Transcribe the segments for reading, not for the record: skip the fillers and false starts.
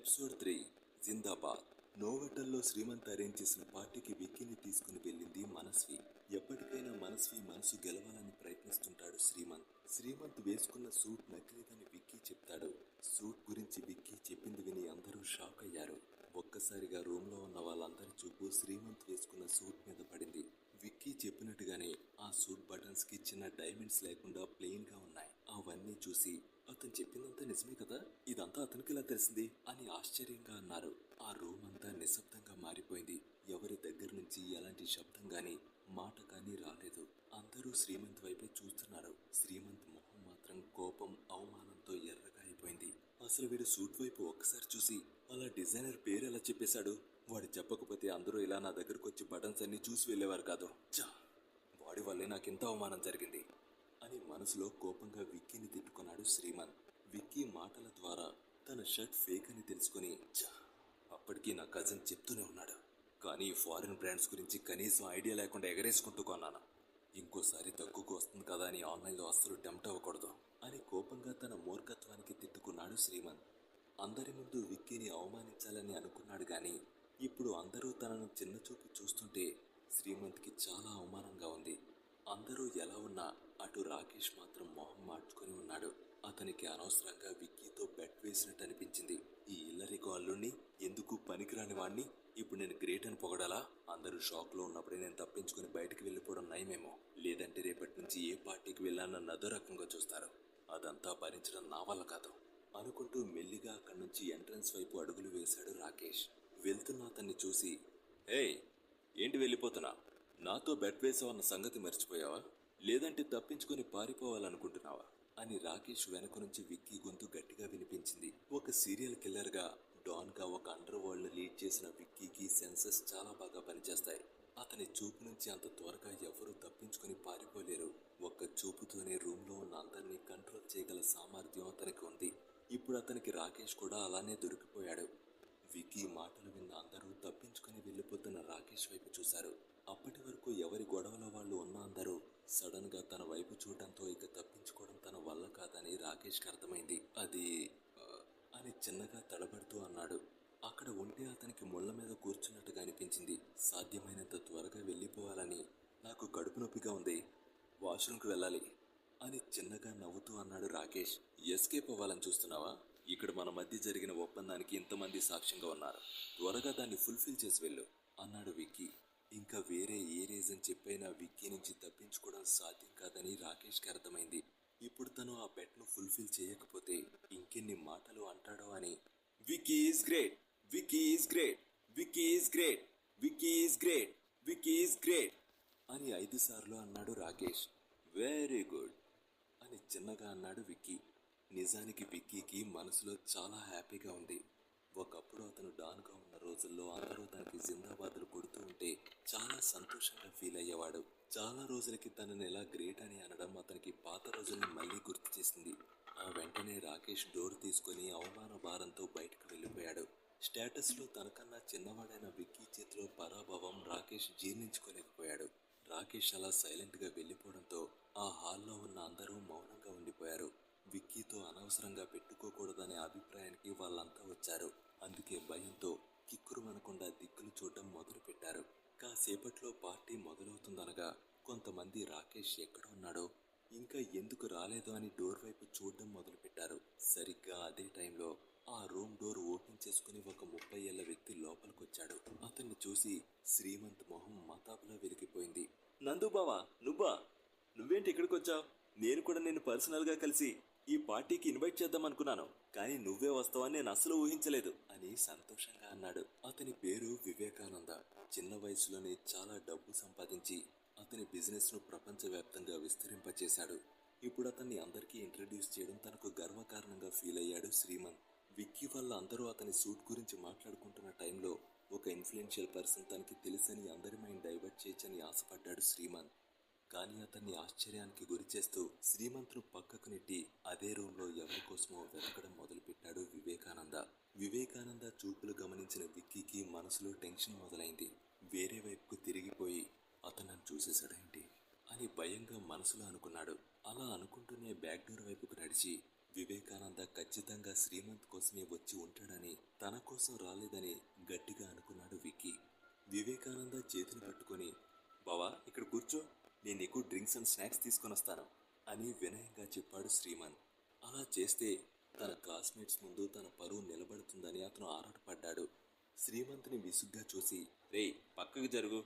Episode 3 జిందాబాద్. నోవటల్లో Srimanth arrange చేసిన పార్టీకి విక్కీని తీసుకుని వెళ్ళింది మనస్వి. ఎప్పటికైనా మనస్వి మనసు గెలవాలని ప్రయత్నిస్తుంటాడు శ్రీమంత్. శ్రీమంత్ వేసుకున్న సూట్ నకిలీదని విక్కీ చెప్తాడు. సూట్ గురించి విక్కీ చెప్పింది విని అందరూ షాక్ అయ్యారు. ఒక్కసారిగా రూమ్ లో ఉన్న వాళ్ళందరి చూపు శ్రీమంత్ వేసుకున్న సూట్ మీద పడింది. విక్కీ చెప్పినట్టుగానే ఆ సూట్ బటన్స్ కి చిన్న డైమండ్స్ లేకుండా ప్లెయిన్ గా ఉన్నాయి. అవన్నీ చూసి అతను చెప్పిందంతా నిజమే కదా, ఇదంతా అతనికి ఇలా తెలిసింది అని ఆశ్చర్యంగా అన్నారు. ఆ రూమ్ అంతా నిశ్శబ్దంగా మారిపోయింది. ఎవరి దగ్గర నుంచి ఎలాంటి శబ్దం గాని మాట కానీ రాలేదు. అందరూ శ్రీమంత్ వైపే చూస్తున్నారు. శ్రీమంత్ మొహం మాత్రం కోపం అవమానంతో ఎర్రగా అయిపోయింది. అసలు వీడు సూట్ వైపు ఒక్కసారి చూసి అలా డిజైనర్ పేరు ఎలా చెప్పేశాడు? వాడు చెప్పకపోతే అందరూ ఇలా నా దగ్గరకు వచ్చి బటన్స్ అన్ని చూసి వెళ్ళేవారు కాదు. వాడి వల్లే నాకింత అవమానం జరిగింది అని మనసులో కోపంగా విక్కీని తిట్టుకున్నాడు శ్రీమంత్. విక్కీ మాటల ద్వారా తన షర్ట్ ఫేక్ అని తెలుసుకుని అప్పటికీ నా కజిన్ చెప్తూనే ఉన్నాడు, కానీ ఫారిన్ బ్రాండ్స్ గురించి కనీసం ఐడియా లేకుండా ఎగరేసుకుంటూ కొన్నాను. ఇంకోసారి తక్కువకు వస్తుంది కదా అని ఆన్లైన్లో అస్సలు టెంప్ట్ అవ్వకూడదు అని కోపంగా తన మూర్ఖత్వానికి తిట్టుకున్నాడు శ్రీమంత్. అందరి ముందు విక్కీని అవమానించాలని అనుకున్నాడు గాని ఇప్పుడు అందరూ తనను చిన్నచూపు చూస్తుంటే శ్రీమంత్కి చాలా అవమానంగా ఉంది. అందరూ ఎలా ఉన్నా అటు రాకేష్ మాత్రం మొహం మార్చుకొని ఉన్నాడు. అతనికి అనవసరంగా విక్కీతో బెట్ వేసినట్టు అనిపించింది. ఈ ఇల్లరికో అల్లుణ్ణి, ఎందుకు పనికిరాని వాణ్ణి ఇప్పుడు నేను గ్రేట్ అని పొగడాలా? అందరూ షాక్ లో ఉన్నప్పుడే నేను తప్పించుకుని బయటికి వెళ్ళిపోవడం నయమేమో. లేదంటే రేపటి నుంచి ఏ పార్టీకి వెళ్ళానన్న అదో రకంగా చూస్తారు. అదంతా భరించడం నా వల్ల కాదు అనుకుంటూ మెల్లిగా అక్కడి నుంచి ఎంట్రన్స్ వైపు అడుగులు వేశాడు రాకేష్. వెళ్తున్న అతన్ని చూసి, ఏయ్ ఏంటి వెళ్ళిపోతున్నా? నాతో బెట్ వేసావన్న సంగతి మర్చిపోయావా? లేదంటే తప్పించుకొని పారిపోవాలనుకుంటున్నావా అని రాకేష్ వెనక నుంచి విక్కీ గొంతు గట్టిగా వినిపించింది. ఒక సీరియల్ కిల్లర్ గా, డాన్ గా ఒక అండర్ వరల్డ్ లీడ్ చేసిన విక్కీకి సెన్సెస్ చాలా బాగా పనిచేస్తాయి. అతని చూపు నుంచి అంత త్వరగా ఎవరూ తప్పించుకొని పారిపోలేరు. ఒక్క చూపుతోనే రూమ్ లో ఉన్న అందరినీ కంట్రోల్ చేయగల సామర్థ్యం అతనికి ఉంది. ఇప్పుడు అతనికి రాకేష్ కూడా అలానే దొరికిపోయాడు. విక్కీ మాటలు విన్న అందరూ తప్పించుకొని వెళ్ళిపోతున్న రాకేష్ వైపు చూశారు. అప్పటి వరకు ఎవరి గొడవలో వాళ్ళు ఉన్న అందరూ సడన్ గా తన వైపు చూడటంతో ఇక తప్పించుకోవడం తన వల్ల కాదని రాకేష్ కి అర్థమైంది. అది అని చిన్నగా తడబడుతూ అన్నాడు. అక్కడ ఉంటే అతనికి ముళ్ళ మీద కూర్చున్నట్టుగా అనిపించింది. సాధ్యమైనంత త్వరగా వెళ్ళిపోవాలని. నాకు కడుపు నొప్పిగా ఉంది, వాష్రూమ్కి వెళ్ళాలి అని చిన్నగా నవ్వుతూ అన్నాడు రాకేష్. ఎస్కేప్ అవ్వాలని చూస్తున్నావా? ఇక్కడ మన మధ్య జరిగిన ఒప్పందానికి ఇంతమంది సాక్ష్యంగా ఉన్నారు. త్వరగా దాన్ని ఫుల్ఫిల్ చేసి వెళ్ళు అన్నాడు విక్కీ. ఇంకా వేరే ఏ రీజన్ చెప్పైనా విక్కీ నుంచి తప్పించుకోవడం సాధ్యం కాదని రాకేష్ కి అర్థమైంది. ఇప్పుడు తను ఆ బెట్ ను ఫుల్ఫిల్ చేయకపోతే ఇంకెన్ని మాటలు అంటాడో అని. Vicky is great, Vicky is great, Vicky is great, Vicky is great, Vicky is great అని 5 సార్లు అన్నాడు రాకేష్. వెరీ గుడ్ అని చిన్నగా అన్నాడు విక్కీ. నిజానికి విక్కీకి మనసులో చాలా హ్యాపీగా ఉంది. ఒకప్పుడు అతను డాన్గా ఉన్న రోజుల్లో అందరూ తనకి జిందాబాద్లు కొడుతూ ఉంటే చాలా సంతోషంగా ఫీల్ అయ్యేవాడు. చాలా రోజులకి తనని ఎలా గ్రేట్ అని అనడం అతనికి పాత రోజుల్ని మళ్ళీ గుర్తు చేసింది. ఆ వెంటనే రాకేష్ డోర్ తీసుకుని అవమాన భారంతో బయటకు వెళ్ళిపోయాడు. స్టేటస్ లో తనకన్నా చిన్నవాడైన విక్కీ చేతిలో పరాభవం రాకేష్ జీర్ణించుకోలేకపోయాడు. రాకేష్ అలా సైలెంట్ గా వెళ్ళిపోవడంతో ఆ హాల్లో ఉన్న అందరూ మౌనంగా ఉండిపోయారు. విక్కీతో అనవసరంగా పెట్టుకోకూడదనే అభిప్రాయానికి వాళ్ళంతా వచ్చారు. అందుకే భయంతో కిక్కురుమనకుండా దిక్కులు చూడటం మొదలు పెట్టారు. కాసేపట్లో పార్టీ మొదలవుతుందనగా కొంతమంది రాకేష్ ఎక్కడ ఉన్నాడో, ఇంకా ఎందుకు రాలేదో అని డోర్ వైపు చూడడం మొదలు పెట్టారు. సరిగ్గా అదే టైంలో ఆ రూమ్ డోర్ ఓపెన్ చేసుకుని ఒక 30 ఏళ్ల వ్యక్తి లోపలికొచ్చాడు. అతన్ని చూసి శ్రీమంత్ మొహం మతాబులా వెలిగిపోయింది. నందు బావా, నువ్వేంటి ఇక్కడికి వచ్చావు? నేను కూడా నిన్ను పర్సనల్ గా కలిసి ఈ పార్టీకి ఇన్వైట్ చేద్దాం అనుకున్నాను, కానీ నువ్వే వస్తావని నేను అసలు ఊహించలేదు అని సంతోషంగా అన్నాడు. అతని పేరు వివేకానంద. చిన్న వయసులోనే చాలా డబ్బు సంపాదించి అతని బిజినెస్ ను ప్రపంచవ్యాప్తంగా విస్తరింపచేశాడు. ఇప్పుడు అతన్ని అందరికీ ఇంట్రడ్యూస్ చేయడం తనకు గర్వకారణంగా ఫీల్ అయ్యాడు శ్రీమంత్. విక్కీ వల్ల అందరూ అతని సూట్ గురించి మాట్లాడుకుంటున్న టైంలో ఒక ఇన్ఫ్లుయెన్షియల్ పర్సన్ తనకి తెలుసని అందరి మైండ్ డైవర్ట్ చేయొచ్చని ఆశపడ్డాడు శ్రీమంత్. కానీ అతన్ని ఆశ్చర్యానికి గురి చేస్తూ శ్రీమంత్ను పక్కకు నెట్టి అదే రూమ్ లో ఎవరి కోసమో వెతకడం మొదలుపెట్టాడు వివేకానంద. వివేకానంద చూపులు గమనించిన విక్కీకి మనసులో టెన్షన్ మొదలైంది. వేరే వైపుకు తిరిగిపోయి అతను చూసేశాడేంటి అని భయంగా మనసులో అనుకున్నాడు. అలా అనుకుంటూనే బ్యాక్ డోర్ వైపుకు నడిచి వివేకానంద ఖచ్చితంగా శ్రీమంత్ కోసమే వచ్చి ఉంటాడని, తన కోసం రాలేదని గట్టిగా అనుకున్నాడు విక్కీ. వివేకానంద చేతిని పట్టుకొని, బావా ఇక్కడ కూర్చో, నేను నీకు డ్రింక్స్ అండ్ స్నాక్స్ తీసుకొని వస్తాను అని వినయంగా చెప్పాడు శ్రీమంత్. అలా చేస్తే తన క్లాస్మేట్స్ ముందు తన పరువు నిలబడుతుందని అతను ఆరాటపడ్డాడు. శ్రీమంత్ని విసుగ్గా చూసి, రేయ్ పక్కకి జరుగు,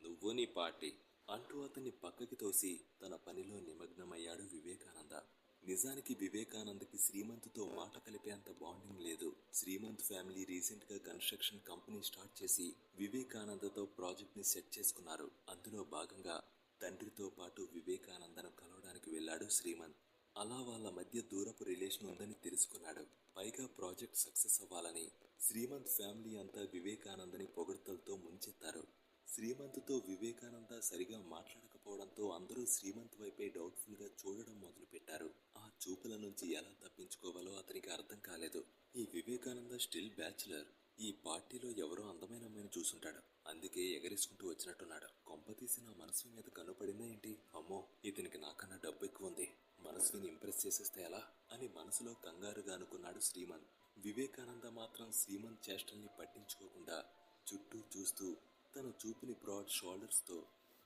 నువ్వు నీ పార్టీ అంటూ అతన్ని పక్కకి తోసి తన పనిలో నిమగ్నమయ్యాడు వివేకానంద. నిజానికి వివేకానందకి శ్రీమంత్తో మాట కలిపేంత బాండింగ్ లేదు. శ్రీమంత్ ఫ్యామిలీ రీసెంట్ గా కన్స్ట్రక్షన్ కంపెనీ స్టార్ట్ చేసి వివేకానందతో ప్రాజెక్ట్ ని సెట్ చేసుకున్నారు. అందులో భాగంగా తండ్రితో పాటు వివేకానందను కలవడానికి వెళ్ళాడు శ్రీమంత్. అలా వాళ్ళ మధ్య దూరపు రిలేషన్ ఉందని తెలుసుకున్నాడు. పైగా ప్రాజెక్ట్ సక్సెస్ అవ్వాలని శ్రీమంత్ ఫ్యామిలీ అంతా వివేకానందని పొగడ్తలతో ముంచెత్తారు. శ్రీమంత్తో వివేకానంద సరిగా మాట్లాడకపోవడంతో అందరూ శ్రీమంత్ వైపే డౌట్ఫుల్ గా చూడడం మొదలుపెట్టారు. ఆ చూపుల నుంచి ఎలా తప్పించుకోవాలో అతనికి అర్థం కాలేదు. ఈ వివేకానంద స్టిల్ బ్యాచులర్. ఈ పార్టీలో ఎవరో అందమైన అమ్మాయిని చూసుంటాడు, అందుకే ఎగరేసుకుంటూ వచ్చినట్టున్నాడు. కొంపతీసి నా మనసు మీద కనుపడిందా ఏంటి? అమ్మో, ఇతనికి నాకన్నా డబ్బు ఎక్కువ ఉంది, మనసుని ఇంప్రెస్ చేసేస్తే ఎలా అని మనసులో కంగారుగా అనుకున్నాడు శ్రీమంత్. వివేకానంద మాత్రం శ్రీమంత్ చేష్టల్ని పట్టించుకోకుండా చుట్టూ చూస్తూ తన చూపుని బ్రాడ్ షోల్డర్స్ తో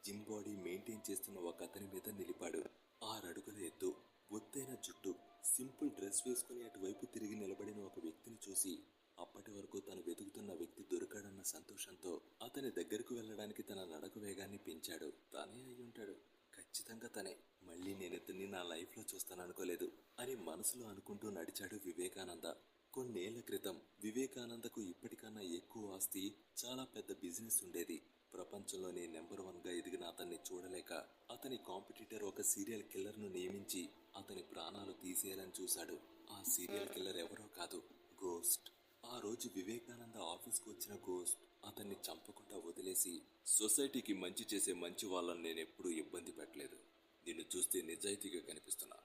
జిమ్ బాడీ మెయింటైన్ చేస్తున్న ఒక అతని మీద నిలిపాడు. 6 అడుగుల ఎత్తు, ఒత్తైన జుట్టు, సింపుల్ డ్రెస్ వేసుకుని అటువైపు తిరిగి నిలబడిన ఒక వ్యక్తిని చూసి అప్పటి వరకు తను వెతుకుతున్న వ్యక్తి దొరికాడన్న సంతోషంతో అతని దగ్గరకు వెళ్ళడానికి తన నడక వేగాన్ని పెంచాడు. తానే అయ్యుంటాడు, ఖచ్చితంగా తనే. మళ్ళీ నేనితన్ని నా లైఫ్ లో చూస్తాననుకోలేదు అని మనసులో అనుకుంటూ నడిచాడు వివేకానంద. కొన్నేళ్ల క్రితం వివేకానందకు ఇప్పటికన్నా ఎక్కువ ఆస్తి, చాలా పెద్ద బిజినెస్ ఉండేది. ప్రపంచంలోనే నెంబర్ 1 గా ఎదిగిన అతన్ని చూడలేక అతని కాంపిటీటర్ ఒక సీరియల్ కిల్లర్ ను నియమించి అతని ప్రాణాలు తీసేయాలని చూశాడు. ఆ సీరియల్ కిల్లర్ ఎవరో కాదు, గోస్ట్. ఆ రోజు వివేకానంద ఆఫీస్కు వచ్చిన గోస్ట్ అతన్ని చంపకుండా వదిలేసి, సొసైటీకి మంచి చేసే మంచి వాళ్ళని నేనెప్పుడూ ఇబ్బంది పెట్టలేదు, నిన్ను చూస్తే నిజాయితీగా కనిపిస్తున్నా,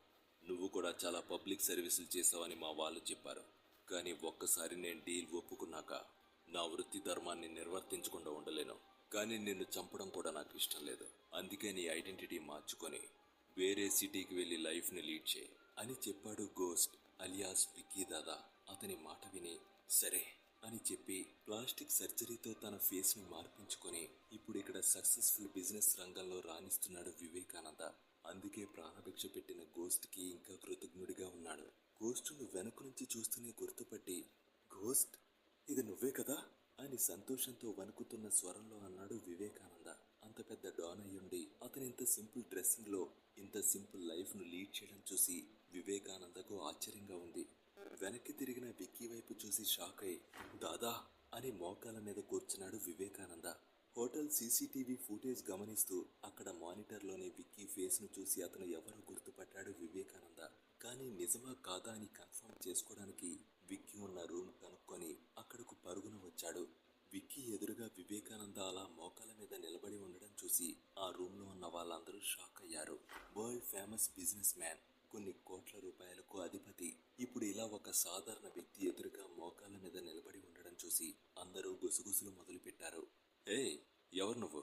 నువ్వు కూడా చాలా పబ్లిక్ సర్వీసులు చేసావని మా వాళ్ళు చెప్పారు. కానీ ఒక్కసారి నేను డీల్ ఒప్పుకున్నాక నా వృత్తి ధర్మాన్ని నిర్వర్తించకుండా ఉండలేను. కానీ నిన్ను చంపడం కూడా నాకు ఇష్టం లేదు. అందుకే నీ ఐడెంటిటీ మార్చుకొని వేరే సిటీకి వెళ్ళి లైఫ్ని లీడ్ చేయి అని చెప్పాడు గోస్ట్ అలియాస్ విక్కీ దాదా. అతని మాట విని సరే అని చెప్పి ప్లాస్టిక్ సర్జరీతో తన ఫేస్ ని మార్పించుకొని ఇప్పుడు ఇక్కడ సక్సెస్ఫుల్ బిజినెస్ రంగంలో రాణిస్తున్నాడు వివేకానంద. అందుకే ప్రాణభిక్ష పెట్టిన గోస్ట్ కి ఇంకా కృతజ్ఞుడిగా ఉన్నాడు. గోస్టును వెనక నుంచి చూస్తూనే గుర్తుపట్టి, గోస్ట్, ఇది నువ్వే కదా అని సంతోషంతో వణుకుతున్న స్వరంలో అన్నాడు వివేకానంద. అంత పెద్ద డాన్ అయ్యుండి అతని ఇంత సింపుల్ డ్రెస్సింగ్ లో ఇంత సింపుల్ లైఫ్ ను లీడ్ చేయడం చూసి వివేకానందకు ఆశ్చర్యంగా ఉంది. వెనక్కి తిరిగిన విక్కీ వైపు చూసి షాక్ అయి, దాదా అని మోకాల మీద కూర్చున్నాడు వివేకానంద. హోటల్ సీసీటీవీ ఫుటేజ్ గమనిస్తూ అక్కడ మానిటర్లోని విక్కీ ఫేస్ ను చూసి అతను ఎవరో గుర్తుపట్టాడు వివేకానంద. కానీ నిజమా కాదా అని కన్ఫర్మ్ చేసుకోవడానికి విక్కీ ఉన్న రూమ్ కనుక్కొని అక్కడకు పరుగున వచ్చాడు. విక్కీ ఎదురుగా వివేకానంద అలా మోకాల మీద నిలబడి ఉండడం చూసి ఆ రూమ్ లో ఉన్న వాళ్ళందరూ షాక్ అయ్యారు. వరల్డ్ ఫేమస్ బిజినెస్ మ్యాన్, కొన్ని కోట్ల రూపాయలకు అధిపతి, ఇప్పుడు ఇలా ఒక సాధారణ వ్యక్తి ఎదురుగా మోకాల మీద నిలబడి ఉండడం చూసి అందరూ గుసగుసలు మొదలు పెట్టారు. ఏయ్, ఎవరు నువ్వు?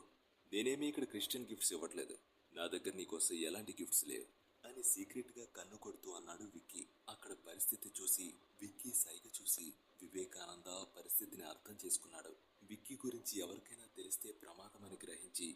నేనేమీ ఇక్కడ క్రిస్టియన్ గిఫ్ట్స్ ఇవ్వట్లేదు, నా దగ్గర నీకోసం ఎలాంటి గిఫ్ట్స్ లేవు అని సీక్రెట్ గా కన్ను కొడుతూ అన్నాడు విక్కీ. అక్కడ పరిస్థితి చూసి విక్కీ సైగ చూసి వివేకానంద పరిస్థితిని అర్థం చేసుకున్నాడు. విక్కీ గురించి ఎవరికైనా తెలిస్తే ప్రమాదం అని గ్రహించి,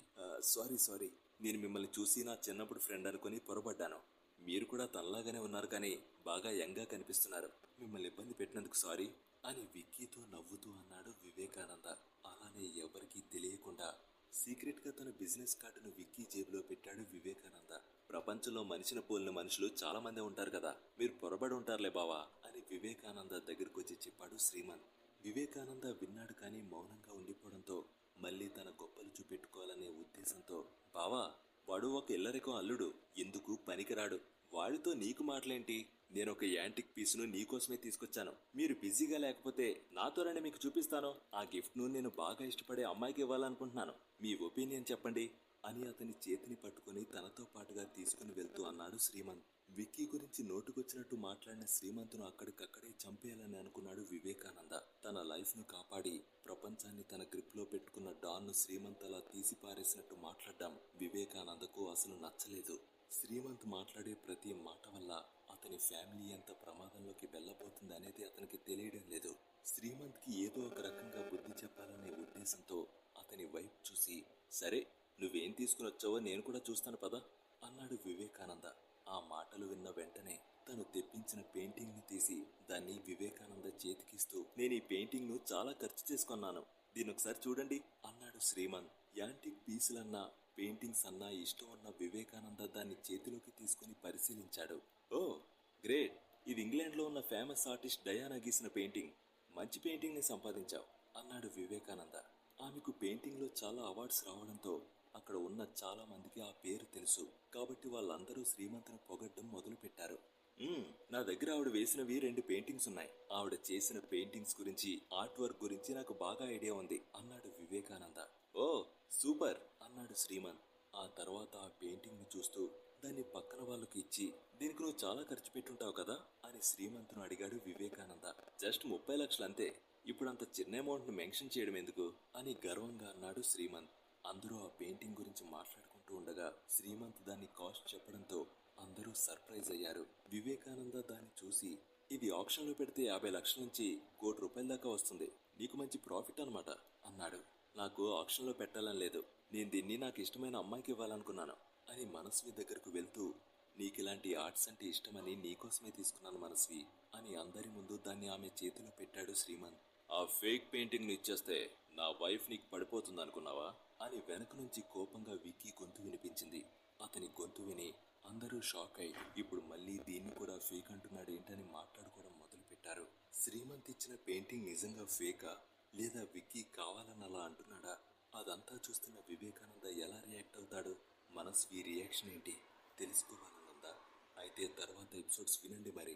సారీ, నేను మిమ్మల్ని చూసి నా చిన్నప్పుడు ఫ్రెండ్ అనుకుని పొరపడ్డాను. మీరు కూడా తనలాగానే ఉన్నారు, కానీ బాగా యంగ్గా కనిపిస్తున్నారు. మిమ్మల్ని ఇబ్బంది పెట్టినందుకు సారీ అని విక్కీతో నవ్వుతూ అన్నాడు వివేకానంద. అలానే ఎవరికీ తెలియకుండా సీక్రెట్ గా తన బిజినెస్ కార్డును విక్కీ జేబులో పెట్టాడు వివేకానంద. ప్రపంచంలో మనిషిని పోలిన మనుషులు చాలా మంది ఉంటారు కదా, మీరు పొరబడి ఉంటారులే బావా అని వివేకానంద దగ్గరకు వచ్చి చెప్పాడు శ్రీమంత్. వివేకానంద విన్నాడు కానీ మౌనంగా ఉండిపోవడంతో మళ్ళీ తన గొప్పలు చూపెట్టుకోవాలనే ఉద్దేశంతో, బావా, వాడు ఒక ఇల్లరికం అల్లుడు, ఎందుకు పనికిరాడు, వాడితో నీకు మాటలేంటి, నేను ఒక యాంటిక్ పీస్ను నీకోసమే తీసుకొచ్చాను, మీరు బిజీగా లేకపోతే నాతో రండి, మీకు చూపిస్తాను, ఆ గిఫ్ట్ను నేను బాగా ఇష్టపడే అమ్మాయికి ఇవ్వాలనుకుంటున్నాను, మీ ఒపీనియన్ చెప్పండి అని అతని చేతిని పట్టుకుని తనతో పాటుగా తీసుకుని వెళ్తూ అన్నాడు శ్రీమంత్. విక్కీ గురించి నోటుకొచ్చినట్టు మాట్లాడిన శ్రీమంత్ను అక్కడికక్కడే చంపేయాలని అనుకున్నాడు వివేకానంద. తన లైఫ్ ను కాపాడి ప్రపంచాన్ని తన గ్రిప్ లో పెట్టుకున్న డాన్ ను శ్రీమంత్ అలా తీసి పారేసినట్టు మాట్లాడడం వివేకానందకు అసలు నచ్చలేదు. శ్రీమంత్ మాట్లాడే ప్రతి మాట వల్ల అతని ఫ్యామిలీ ఎంత ప్రమాదంలోకి వెళ్ళబోతుంది అనేది అతనికి తెలియడం లేదు. శ్రీమంత్కి ఏదో ఒక రకంగా బుద్ధి చెప్పాలనే ఉద్దేశంతో అతని వైపు చూసి, సరే నువ్వేం తీసుకుని వచ్చావో నేను కూడా చూస్తాను పద అన్నాడు వివేకానంద. ఆ మాటలు విన్న వెంటనే తను తెప్పించిన పెయింటింగ్ ని తీసి దాన్ని వివేకానంద చేతికిస్తూ, నేను ఈ పెయింటింగ్ ను చాలా ఖర్చు చేసుకున్నాను, దీనొకసారి చూడండి అన్నాడు శ్రీమంత్. యాంటిక్ పీసులన్నా పెయింటింగ్స్ అన్నా ఇష్టం ఉన్న వివేకానంద దాన్ని చేతిలోకి తీసుకుని పరిశీలించాడు. ఓ గ్రేట్, ఇది ఇంగ్లాండ్లో ఉన్న ఫేమస్ ఆర్టిస్ట్ డయానా గీసిన పెయింటింగ్, మంచి పెయింటింగ్ ని సంపాదించావు అన్నాడు వివేకానంద. ఆమెకు పెయింటింగ్ లో చాలా అవార్డ్స్ రావడంతో అక్కడ ఉన్న చాలా మందికి ఆ పేరు తెలుసు. కాబట్టి వాళ్ళందరూ శ్రీమంతుని పొగడ్డం మొదలు పెట్టారు. నా దగ్గర ఆవిడ వేసినవి 2 పెయింటింగ్స్ ఉన్నాయి. ఆవిడ చేసిన పెయింటింగ్స్ గురించి, ఆర్ట్ వర్క్ గురించి నాకు బాగా ఐడియా ఉంది అన్నాడు వివేకానంద. ఓ సూపర్ అన్నాడు శ్రీమంత్. ఆ తర్వాత ఆ పెయింటింగ్ ని చూస్తూ దాన్ని పక్కన వాళ్ళకి ఇచ్చి, దీనికి నువ్వు చాలా ఖర్చు పెట్టుంటావు కదా అని శ్రీమంతును అడిగాడు వివేకానంద. జస్ట్ 30 లక్షలు అంతే, ఇప్పుడు అంత చిన్న అమౌంట్ ను మెన్షన్ చేయడం ఎందుకు అని గర్వంగా అన్నాడు శ్రీమంత్. అందరూ ఆ పెయింటింగ్ గురించి మాట్లాడుకుంటూ ఉండగా శ్రీమంత్ దాన్ని కాస్ట్ చెప్పడంతో అందరూ సర్ప్రైజ్ అయ్యారు. వివేకానంద దాన్ని చూసి, ఇది ఆప్షన్ లో పెడితే 50 లక్షల నుంచి ₹1,00,00,000 దాకా వస్తుంది, నీకు మంచి ప్రాఫిట్ అన్నమాట అన్నాడు. నాకు ఆప్షన్ లో పెట్టాలని లేదు, నేను దీన్ని నాకు ఇష్టమైన అమ్మాయికి ఇవ్వాలనుకున్నాను అని మనస్వి దగ్గరకు వెళ్తూ, నీకిలాంటి ఆర్ట్స్ అంటే ఇష్టమని నీకోసమే తీసుకున్నాను మనస్వి అని అందరి ముందు దాన్ని ఆమె చేతిలో పెట్టాడు శ్రీమంత్. ఆ ఫేక్ పెయింటింగ్ ని ఇచ్చేస్తే నా వైఫ్ నీకు పడిపోతుంది అనుకున్నావా అని వెనక నుంచి కోపంగా విక్కీ గొంతు వినిపించింది. అతని గొంతు విని అందరూ షాక్ అయి, ఇప్పుడు మళ్ళీ దీన్ని కూడా ఫేక్ అంటున్నాడు ఏంటని మాట్లాడుకోవడం మొదలు పెట్టారు. శ్రీమంత్ ఇచ్చిన పెయింటింగ్ నిజంగా ఫేకా లేదా విక్కీ కావాలని అలా అంటున్నాడా? అదంతా చూస్తున్న వివేకానంద ఎలా రియాక్ట్ అవుతాడు, మనస్వి రియాక్షన్ ఏంటి తెలుసుకోవాలనుందా? అయితే తర్వాత ఎపిసోడ్స్ వినండి మరి.